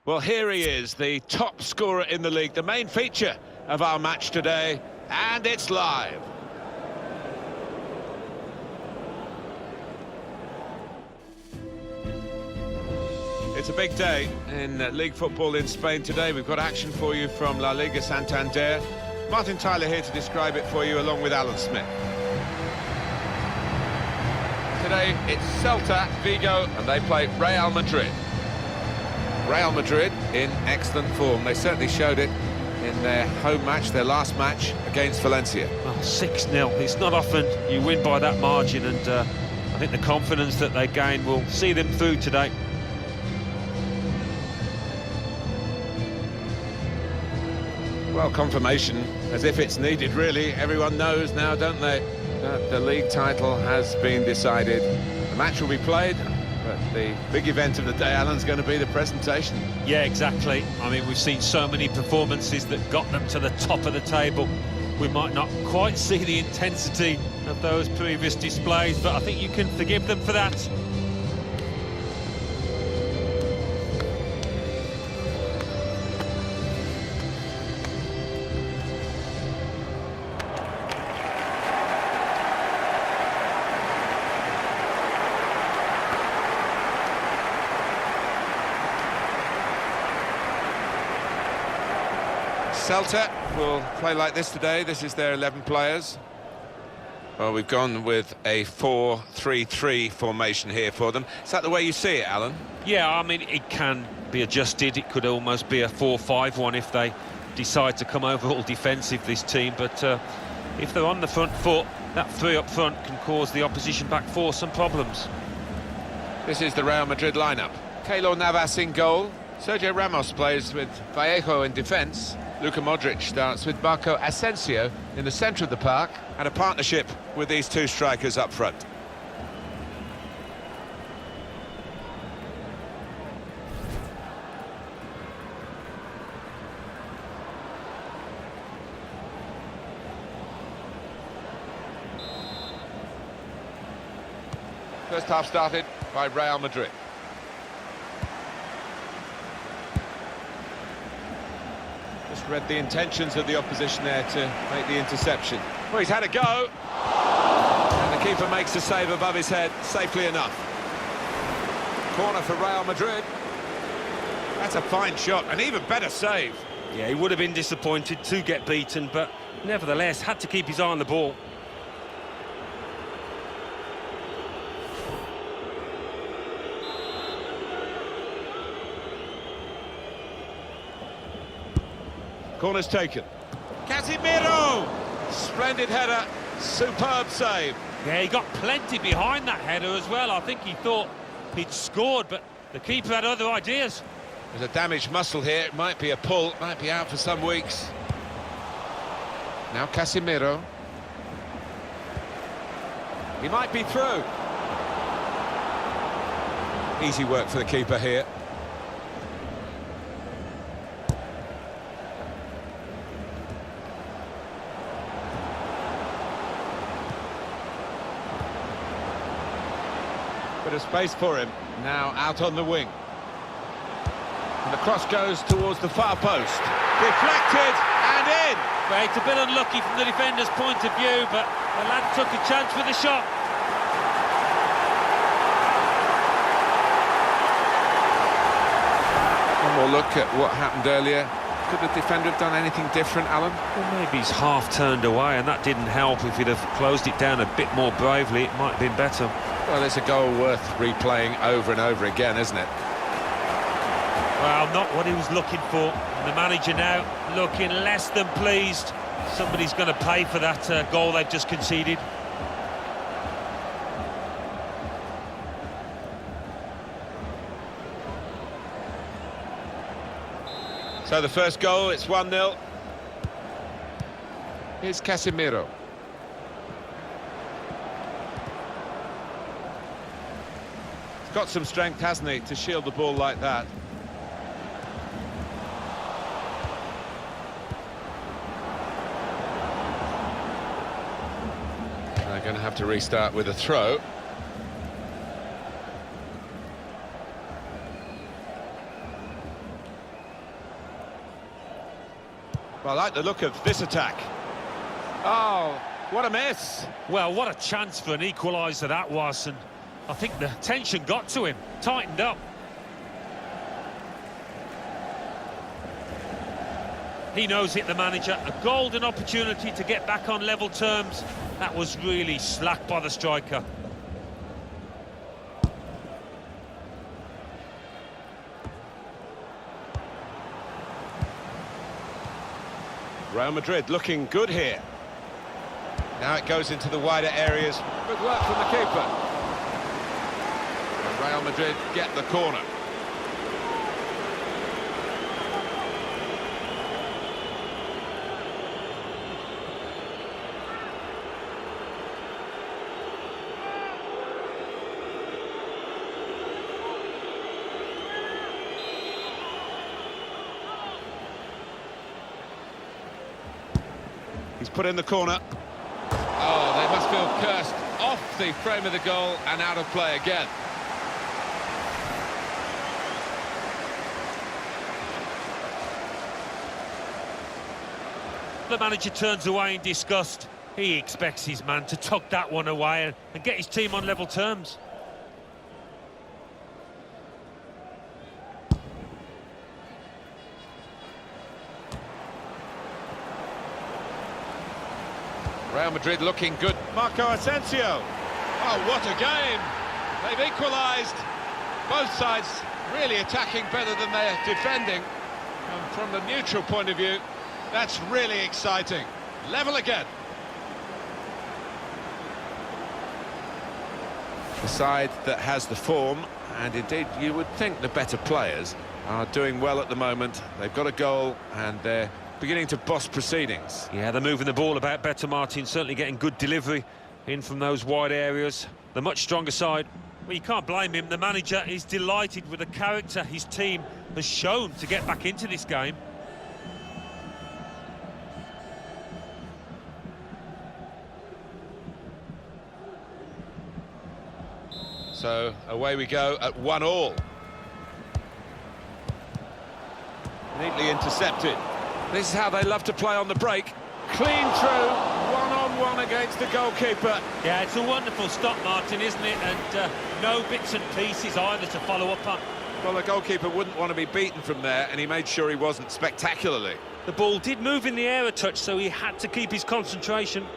Well, here he is, the top scorer in the league, the main feature of our match today, and it's live. It's a big day in league football in Spain today. We've got action for you from La Liga Santander. Martin Tyler here to describe it for you, along with Alan Smith. Today it's Celta Vigo and they play Real Madrid. Real Madrid in excellent form. They certainly showed it in their home match, their last match against Valencia. Well, 6-0. It's not often you win by that margin, and I think the confidence that they gain will see them through today. Well, confirmation, as if it's needed, really. Everyone knows now, don't they, that the league title has been decided. The match will be played, but the big event of the day, Alan's going to be the presentation. Yeah, exactly. I mean, we've seen so many performances that got them to the top of the table. We might not quite see the intensity of those previous displays, but I think you can forgive them for that. Celta will play like this today. This is their 11 players. Well, we've gone with a 4-3-3 formation here for them. Is that the way you see it, Alan? Yeah, I mean, it can be adjusted. It could almost be a 4-5-1 if they decide to come over all defensive, this team. But if they're on the front foot, that three up front can cause the opposition back four some problems. This is the Real Madrid lineup. Keylor Navas in goal. Sergio Ramos plays with Vallejo in defence. Luka Modric starts with Marco Asensio in the centre of the park, and a partnership with these two strikers up front. First half started by Real Madrid. Just read the intentions of the opposition there to make the interception. Well, he's had a go. And the keeper makes the save above his head, safely enough. Corner for Real Madrid. That's a fine shot, an even better save. Yeah, he would have been disappointed to get beaten, but nevertheless had to keep his eye on the ball. Corner's taken. Casemiro! Splendid header, superb save. Yeah, he got plenty behind that header as well. I think he thought he'd scored, but the keeper had other ideas. There's a damaged muscle here. It might be a pull, might be out for some weeks. Now Casemiro. He might be through. Easy work for the keeper here. Bit of space for him, now out on the wing. And the cross goes towards the far post. Deflected and in! Well, it's a bit unlucky from the defender's point of view, but the lad took a chance with the shot. One more look at what happened earlier. Could the defender have done anything different, Alan? Well, maybe he's half turned away, and that didn't help. If he'd have closed it down a bit more bravely, it might have been better. Well, it's a goal worth replaying over and over again, isn't it? Well, not what he was looking for. And the manager now looking less than pleased. Somebody's going to pay for that goal they've just conceded. So the first goal, it's 1-0. Here's Casemiro. He's got some strength, hasn't he, to shield the ball like that. They're going to have to restart with a throw. Well, I like the look of this attack. Oh, what a miss. Well, what a chance for an equaliser that was, and I think the tension got to him, tightened up. He knows it, the manager. A golden opportunity to get back on level terms. That was really slack by the striker. Real Madrid looking good here. Now it goes into the wider areas. Good work from the keeper. And Real Madrid get the corner. He's put in the corner. Oh, they must feel cursed. Off the frame of the goal and out of play again. The manager turns away in disgust. He expects his man to tuck that one away and get his team on level terms. Real Madrid looking good. Marco Asensio. Oh, what a game. They've equalised. Both sides really attacking better than they're defending. And from the neutral point of view, that's really exciting. Level again. The side that has the form, and indeed you would think the better players, are doing well at the moment. They've got a goal and they're beginning to boss proceedings. Yeah, they're moving the ball about better, Martin, certainly getting good delivery in from those wide areas. The much stronger side. Well, you can't blame him. The manager is delighted with the character his team has shown to get back into this game. So away we go at 1-1. Neatly intercepted. This is how they love to play on the break. Clean through, one-on-one against the goalkeeper. Yeah, it's a wonderful stop, Martin, isn't it? And no bits and pieces either to follow up on. Well, the goalkeeper wouldn't want to be beaten from there, and he made sure he wasn't spectacularly. The ball did move in the air a touch, so he had to keep his concentration.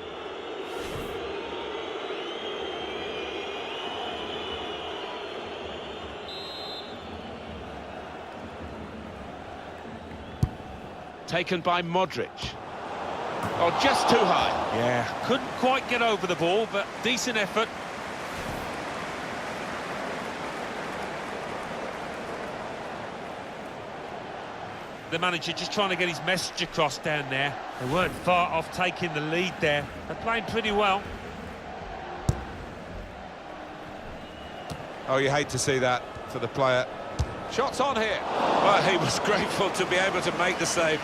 Taken by Modric. Oh, just too high. Yeah, couldn't quite get over the ball, but decent effort. The manager just trying to get his message across down there. They weren't far off taking the lead there. They're playing pretty well. Oh, you hate to see that for the player. Shots on here. Well, he was grateful to be able to make the save,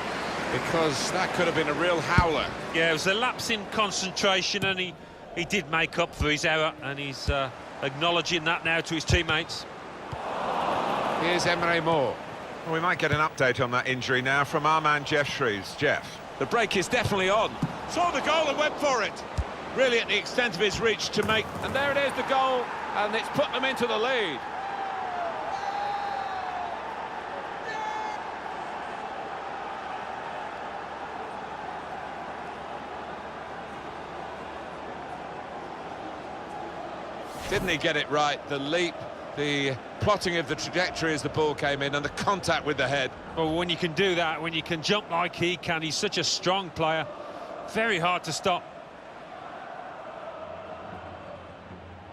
because that could have been a real howler. Yeah, it was a lapse in concentration, and he did make up for his error, and he's acknowledging that now to his teammates. Here's Emre Moore. Well, we might get an update on that injury now from our man Jeff Shreves. Jeff. The break is definitely on. Saw the goal and went for it. Really at the extent of his reach to make... And there it is, the goal, and it's put them into the lead. Didn't he get it right? The leap, the plotting of the trajectory as the ball came in, and the contact with the head. Well, when you can do that, when you can jump like he can, he's such a strong player. Very hard to stop.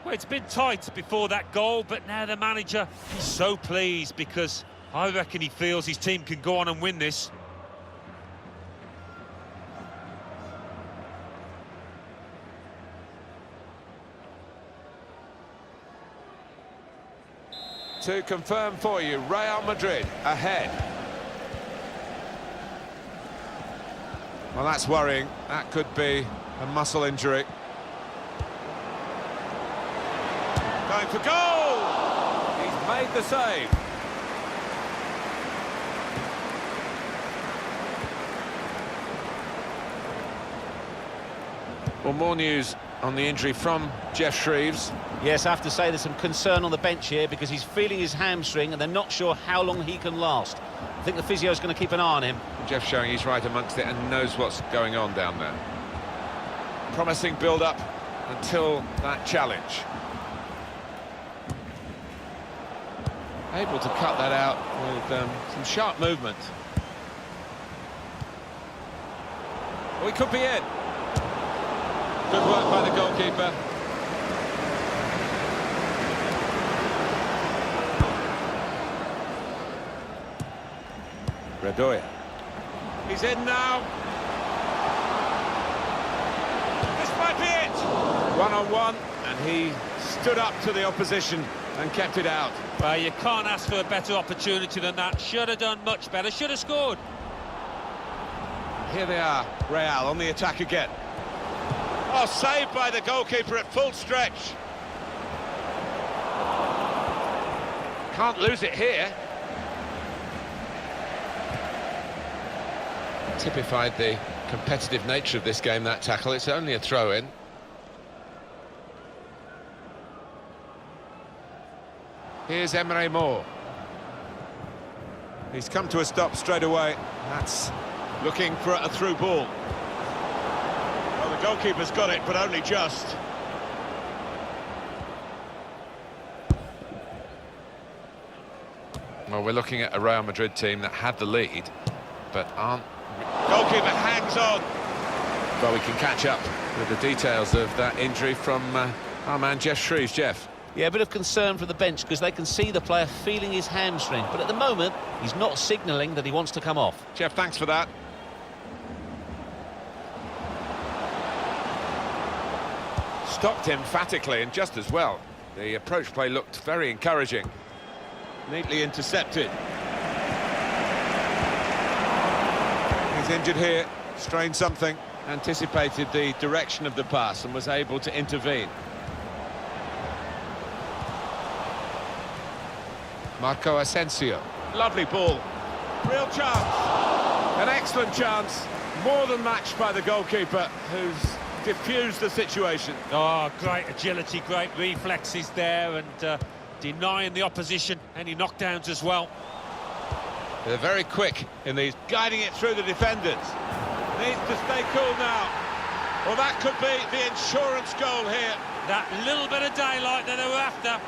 Well, it's been tight before that goal, but now the manager, he's so pleased, because I reckon he feels his team can go on and win this. To confirm for you, Real Madrid ahead. Well, that's worrying. That could be a muscle injury. Going for goal! He's made the save. Well, more news on the injury from Jeff Shreves. Yes, I have to say there's some concern on the bench here because he's feeling his hamstring and they're not sure how long he can last. I think the physio's going to keep an eye on him. Jeff showing he's right amongst it and knows what's going on down there. Promising build-up until that challenge. Able to cut that out with some sharp movement. Oh, he could be in. Good work by the goalkeeper. Redoya. He's in now. This might be it. One-on-one, and he stood up to the opposition and kept it out. Well, you can't ask for a better opportunity than that. Should have done much better, should have scored. Here they are, Real on the attack again. Oh, saved by the goalkeeper at full stretch. Can't lose it here. Typified the competitive nature of this game, that tackle. It's only a throw-in. Here's Emre Moore. He's come to a stop straight away. That's looking for a through ball. Well, the goalkeeper's got it, but only just. Well, we're looking at a Real Madrid team that had the lead, but aren't... Goalkeeper hangs on. Well, we can catch up with the details of that injury from our man Jeff Shreves. Jeff. Yeah, a bit of concern for the bench because they can see the player feeling his hamstring, but at the moment he's not signalling that he wants to come off. Jeff, thanks for that. Stopped emphatically and just as well. The approach play looked very encouraging. Neatly intercepted. He's injured here, strained something, anticipated the direction of the pass and was able to intervene. Marco Asensio. Lovely ball. Real chance. An excellent chance. More than matched by the goalkeeper, who's diffused the situation. Oh, great agility, great reflexes there, and denying the opposition any knockdowns as well. They're very quick in these, guiding it through the defenders. Needs to stay cool now. Well, that could be the insurance goal here. That little bit of daylight that they were after.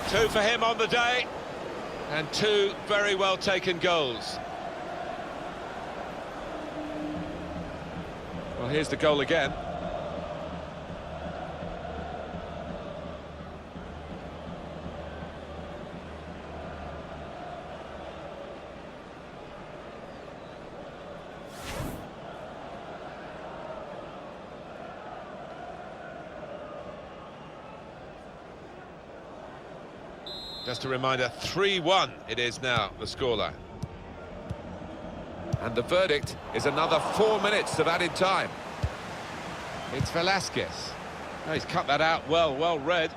Two for him on the day, and two very well taken goals. Well, here's the goal again. Just a reminder, 3-1 it is now, the scoreline. And the verdict is another 4 minutes of added time. It's Velasquez. Oh, he's cut that out well read.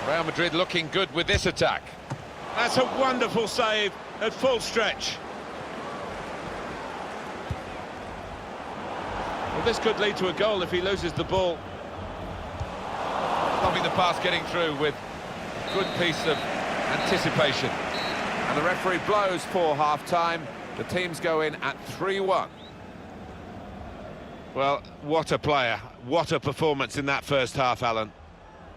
Real Madrid looking good with this attack. That's a wonderful save at full stretch. Well, this could lead to a goal if he loses the ball. Stopping the pass getting through with a good piece of anticipation. And the referee blows for half-time. The teams go in at 3-1. Well, what a player. What a performance in that first half, Alan.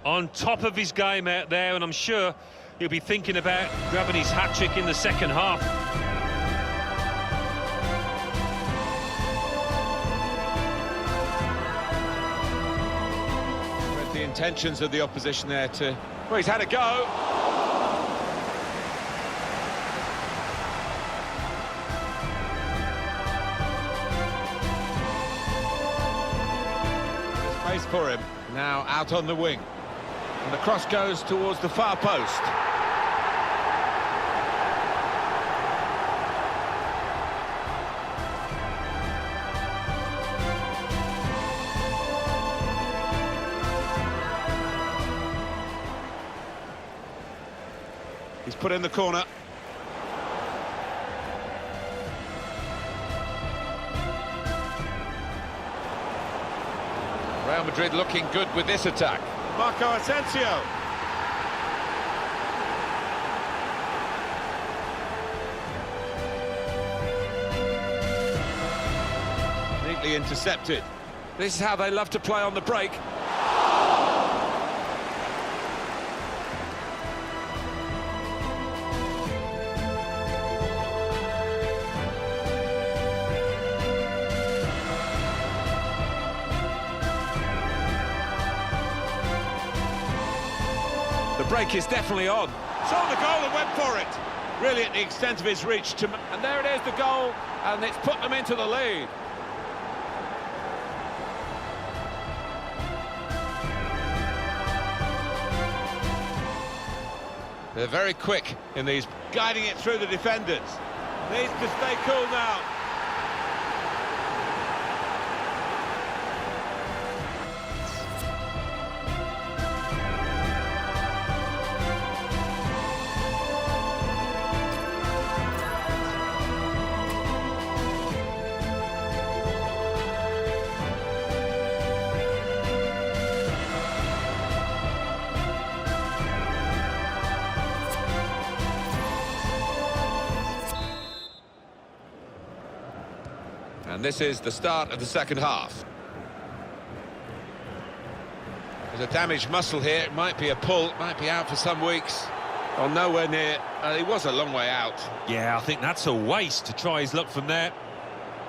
On top of his game out there, and I'm sure he'll be thinking about grabbing his hat-trick in the second half. The intentions of the opposition there to... Well, he's had a go. There's space for him. Now out on the wing. And the cross goes towards the far post. put in the corner. Real Madrid looking good with this attack. Marco Asensio. Neatly intercepted. This is how they love to play on the break. The break is definitely on. Saw the goal and went for it. Really at the extent of his reach. And there it is, the goal, and it's put them into the lead. They're very quick in these, guiding it through the defenders. Needs to stay cool now. And this is the start of the second half. There's a damaged muscle here. It might be a pull, it might be out for some weeks. Oh, nowhere near. He was a long way out. Yeah, I think that's a waste to try his luck from there.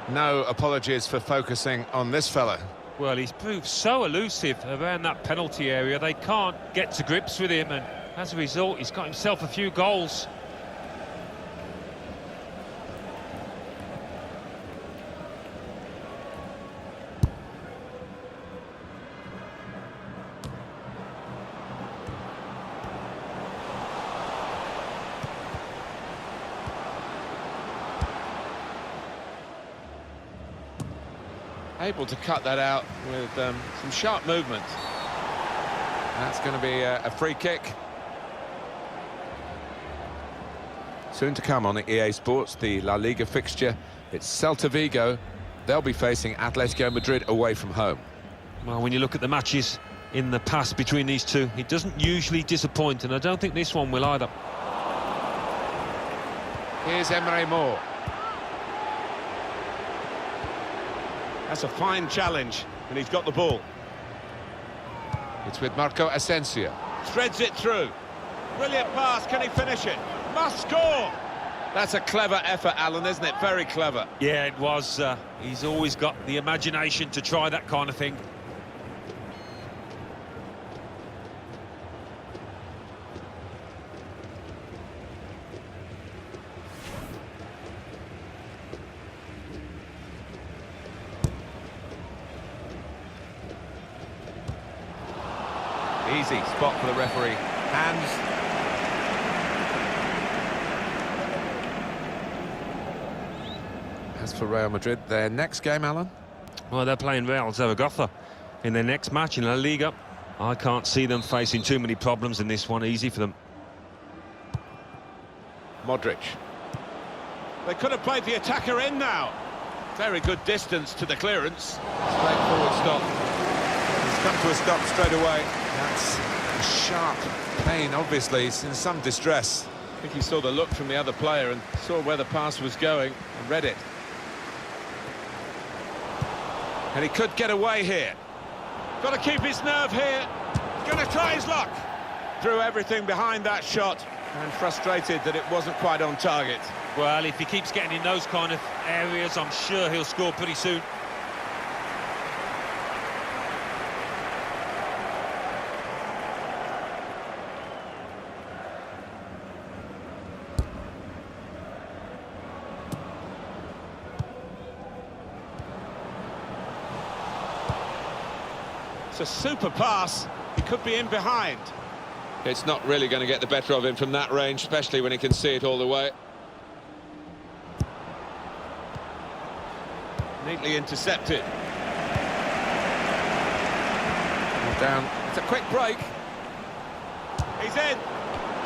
No apologies for focusing on this fella. Well, he's proved so elusive around that penalty area. They can't get to grips with him, and as a result, he's got himself a few goals. Able to cut that out with some sharp movement. That's going to be a free kick. Soon to come on the EA Sports, the La Liga fixture. It's Celta Vigo. They'll be facing Atletico Madrid away from home. Well, when you look at the matches in the past between these two, it doesn't usually disappoint, and I don't think this one will either. Here's Emre Mor. That's a fine challenge, and he's got the ball. It's with Marco Asensio. Threads it through. Brilliant pass, can he finish it? Must score! That's a clever effort, Alan, isn't it? Very clever. Yeah, it was. He's always got the imagination to try that kind of thing. Easy spot for the referee. Hands. As for Real Madrid, their next game, Alan? Well, they're playing Real Zaragoza in their next match in La Liga. I can't see them facing too many problems in this one. Easy for them. Modric. They could have played the attacker in now. Very good distance to the clearance. Straightforward stop. He's come to a stop straight away. That's a sharp pain, obviously. He's in some distress. I think he saw the look from the other player and saw where the pass was going and read it. And he could get away here. Got to keep his nerve here. Going to try his luck. Threw everything behind that shot and frustrated that it wasn't quite on target. Well, if he keeps getting in those kind of areas, I'm sure he'll score pretty soon. It's a super pass. He could be in behind. It's not really going to get the better of him from that range, especially when he can see it all the way. Neatly intercepted. Down. It's a quick break. He's in.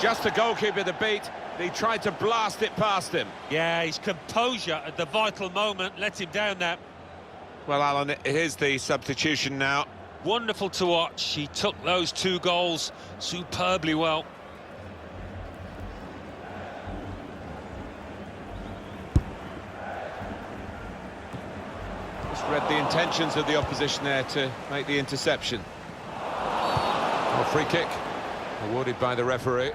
Just the goalkeeper to beat. He tried to blast it past him. Yeah, his composure at the vital moment let him down now. Well, Alan, here's the substitution now. Wonderful to watch. He took those 2 goals superbly well. Just read the intentions of the opposition there to make the interception. Oh, free kick awarded by the referee.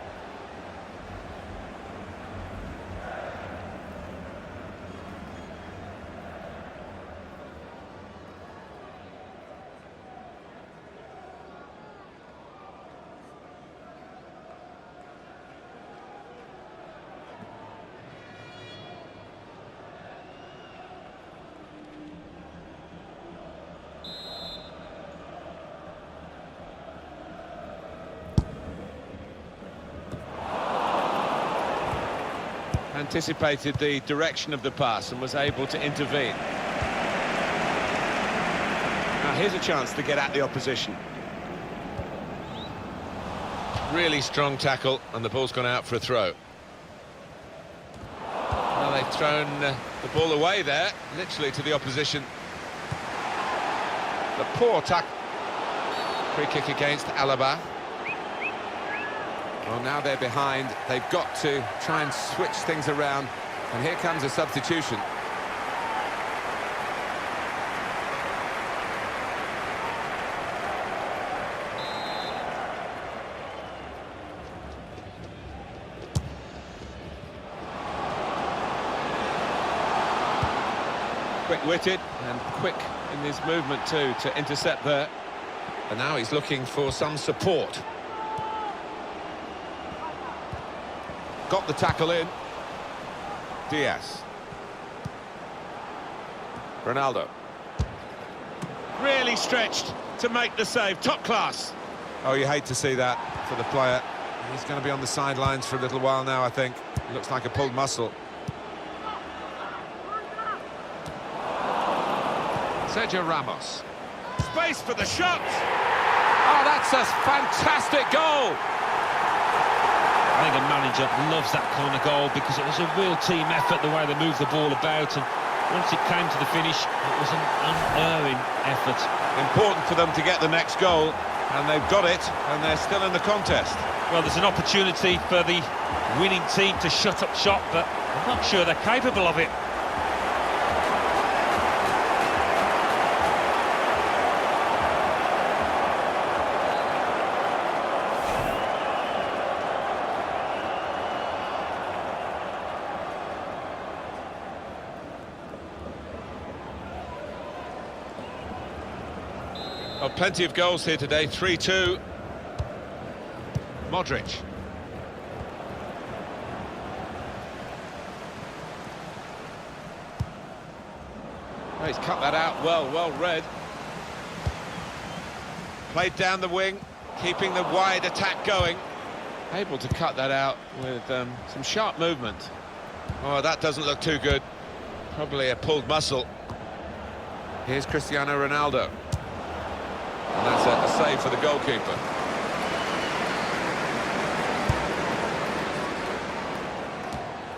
Anticipated the direction of the pass and was able to intervene. Now here's a chance to get at the opposition. Really strong tackle, and the ball's gone out for a throw. Well, they've thrown the ball away there, literally to the opposition. The poor tackle. Free kick against Alaba. Well, now they're behind. They've got to try and switch things around. And here comes a substitution. Quick-witted and quick in his movement too to intercept there. And now he's looking for some support. Got the tackle in. Diaz. Ronaldo. Really stretched to make the save. Top class. Oh, you hate to see that for the player. He's going to be on the sidelines for a little while now, I think. It looks like a pulled muscle. Sergio Ramos. Space for the shot. Oh, that's a fantastic goal. I think a manager loves that kind of goal because it was a real team effort, the way they moved the ball about, and once it came to the finish, it was an unerring effort. Important for them to get the next goal, and they've got it, and they're still in the contest. Well, there's an opportunity for the winning team to shut up shop, but I'm not sure they're capable of it. Oh, plenty of goals here today, 3-2. Modric. Oh, he's cut that out well read. Played down the wing, keeping the wide attack going. Able to cut that out with some sharp movement. Oh, that doesn't look too good. Probably a pulled muscle. Here's Cristiano Ronaldo. And that's a save for the goalkeeper.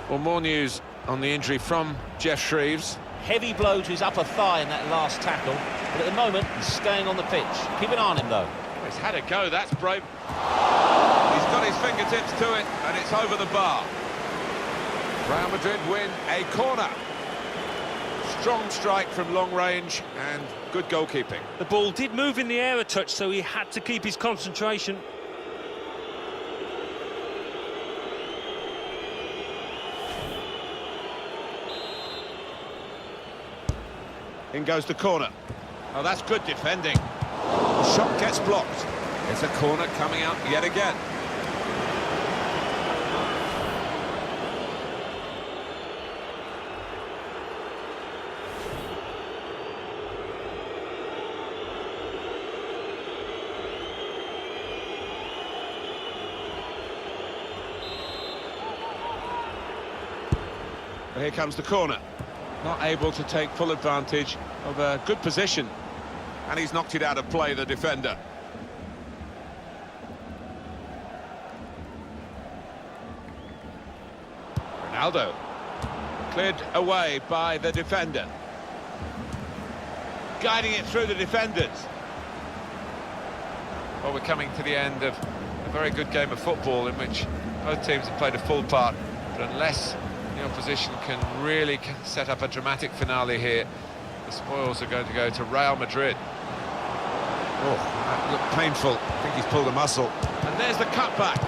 Well, more news on the injury from Jeff Shreves. Heavy blow to his upper thigh in that last tackle, but at the moment he's staying on the pitch. Keep an eye on him though. He's had a go, that's brave. He's got his fingertips to it, and it's over the bar. Real Madrid win a corner. Strong strike from long range and good goalkeeping. The ball did move in the air a touch, so he had to keep his concentration. In goes the corner. Oh, that's good defending. The shot gets blocked. It's a corner coming out yet again. Here comes the corner. Not able to take full advantage of a good position. And he's knocked it out of play, the defender. Ronaldo. Cleared away by the defender. Guiding it through the defenders. Well, we're coming to the end of a very good game of football in which both teams have played a full part, but unless the opposition can really set up a dramatic finale here, the spoils are going to go to Real Madrid. Oh, that looked painful. I think he's pulled a muscle. And there's the cutback.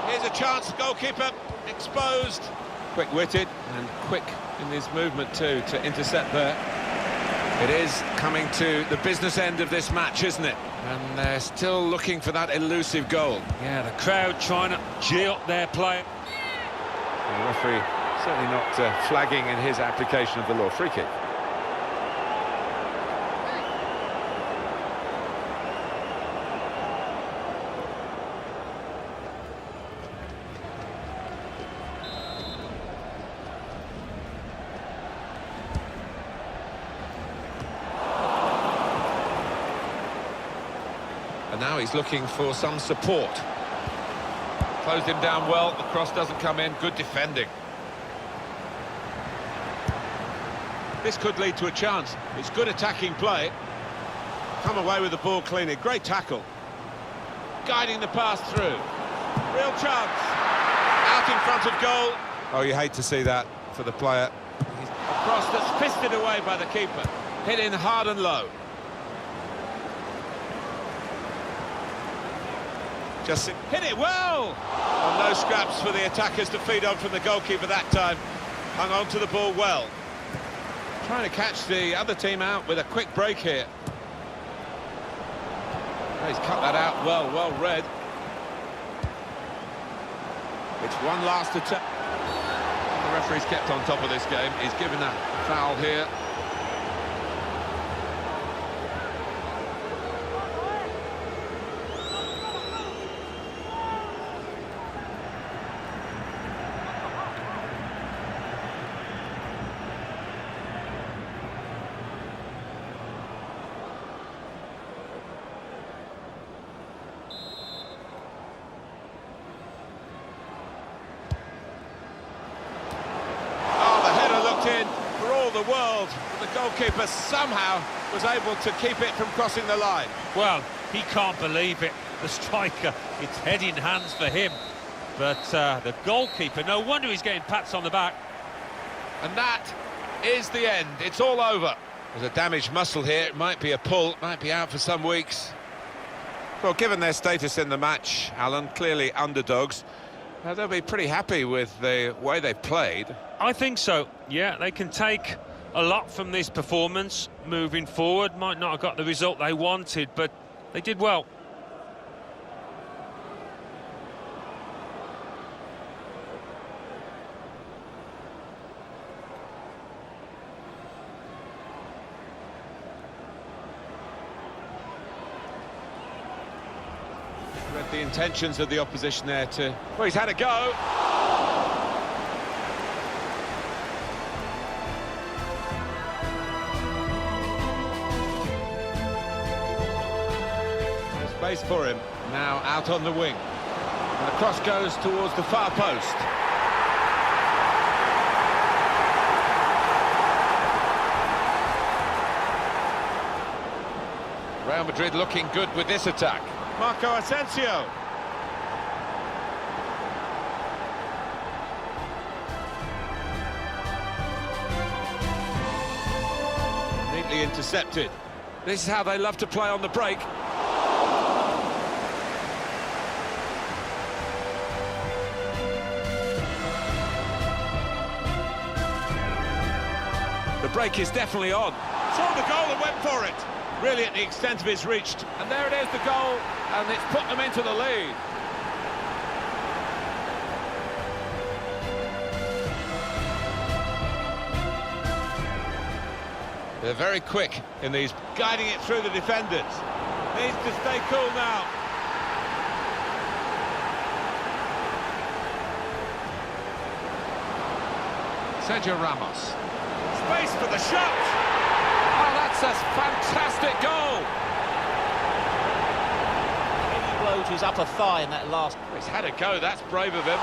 Here's a chance, goalkeeper exposed. Quick-witted and quick in his movement too to intercept there. It is coming to the business end of this match, isn't it? And they're still looking for that elusive goal. Yeah, the crowd trying to gee up their play. The referee certainly not flagging in his application of the law. Free kick. And now he's looking for some support. Closed him down well, the cross doesn't come in, good defending. This could lead to a chance. It's good attacking play. Come away with the ball cleanly, great tackle. Guiding the pass through. Real chance. Out in front of goal. Oh, you hate to see that for the player. A cross that's fisted away by the keeper. Hit in hard and low. Just hit it well! Oh, no scraps for the attackers to feed on from the goalkeeper that time. Hung on to the ball well. Trying to catch the other team out with a quick break here. Oh, he's cut that out well read. It's one last attempt. The referee's kept on top of this game. He's given a foul here. For all the world, but the goalkeeper somehow was able to keep it from crossing the line. Well, he can't believe it. The striker, it's head in hands for him. But the goalkeeper, no wonder he's getting pats on the back. And that is the end. It's all over. There's a damaged muscle here. It might be a pull, might be out for some weeks. Well, given their status in the match, Alan, clearly underdogs, they'll be pretty happy with the way they've played. I think so, yeah. They can take a lot from this performance moving forward. Might not have got the result they wanted, but they did well. Read the intentions of the opposition there to... Well, he's had a go. There's space for him. Now out on the wing. And the cross goes towards the far post. Real Madrid looking good with this attack. Marco Asensio. Neatly intercepted. This is how they love to play on the break. The break is definitely on. Saw the goal and went for it. Really at the extent of his reach. And there it is, the goal, and it's put them into the lead. They're very quick in these, guiding it through the defenders. Needs to stay cool now. Sergio Ramos. Space for the shot. Oh, that's a fantastic goal. He blow to his upper thigh in that last... He's had a go, that's brave of him.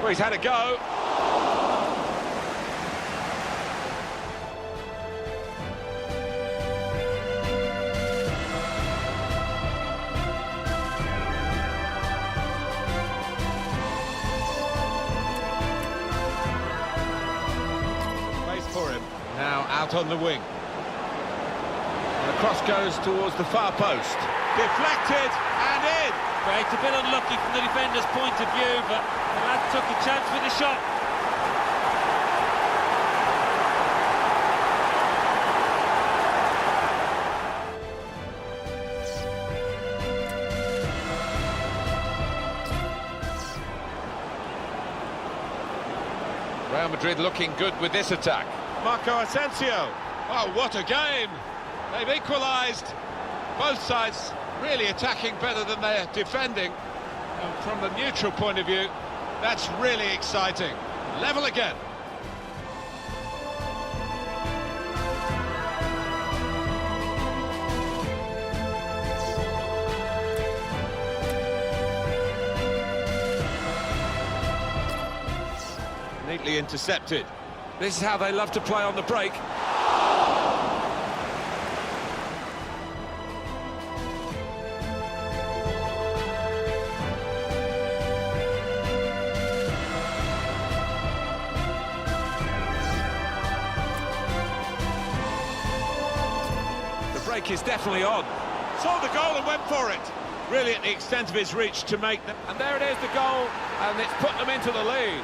Well, he's had a go. Space for him. Now out on the wing. And the cross goes towards the far post. Deflected and in. Well, it's a bit unlucky from the defender's point of view, but the lad took a chance with the shot. Real Madrid looking good with this attack. Marco Asensio. Oh, what a game! They've equalised. Both sides really attacking better than they're defending. And from the neutral point of view, that's really exciting. Level again. Neatly intercepted. This is how they love to play on the break. Break is definitely on. Saw the goal and went for it. Really at the extent of his reach to make them. And there it is, the goal, and it's put them into the lead.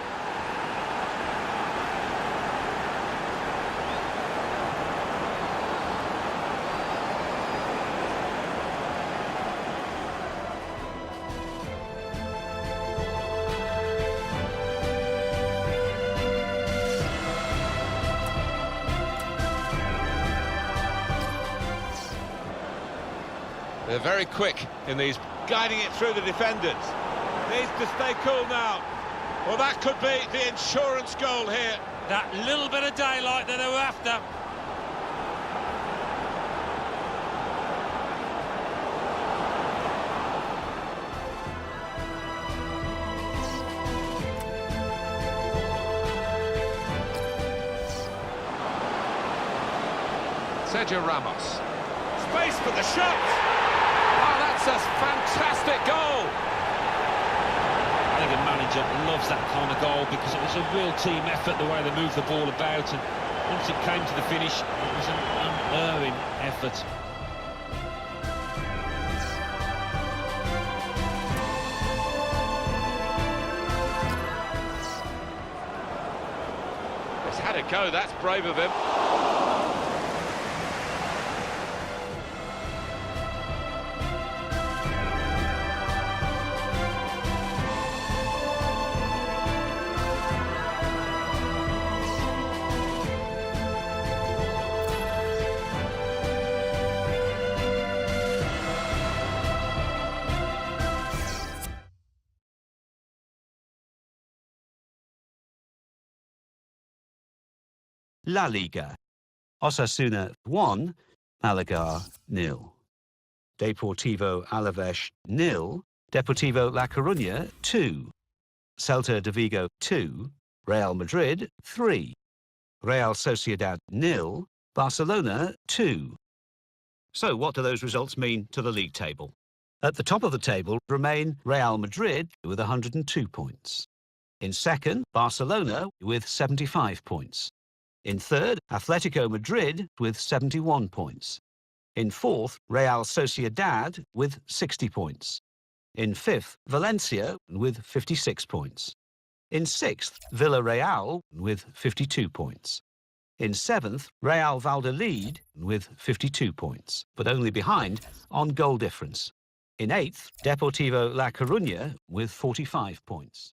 They're very quick in these, guiding it through the defenders. Needs to stay cool now. Well, that could be the insurance goal here. That little bit of daylight that they were after. Sergio Ramos. Space for the shot. Oh, that's a fantastic goal. I think a manager loves that kind of goal because it was a real team effort, the way they moved the ball about, and once it came to the finish, it was an unerring effort. He's had a go, that's brave of him. La Liga. Osasuna 1, Malaga 0. Deportivo Alavés 0, Deportivo La Coruña 2. Celta de Vigo 2, Real Madrid 3. Real Sociedad 0, Barcelona 2. So what do those results mean to the league table? At the top of the table remain Real Madrid with 102 points. In second, Barcelona with 75 points. In third, Atletico Madrid with 71 points. In fourth, Real Sociedad with 60 points. In fifth, Valencia with 56 points. In sixth, Villarreal with 52 points. In seventh, Real Valladolid with 52 points, but only behind on goal difference. In eighth, Deportivo La Coruña with 45 points.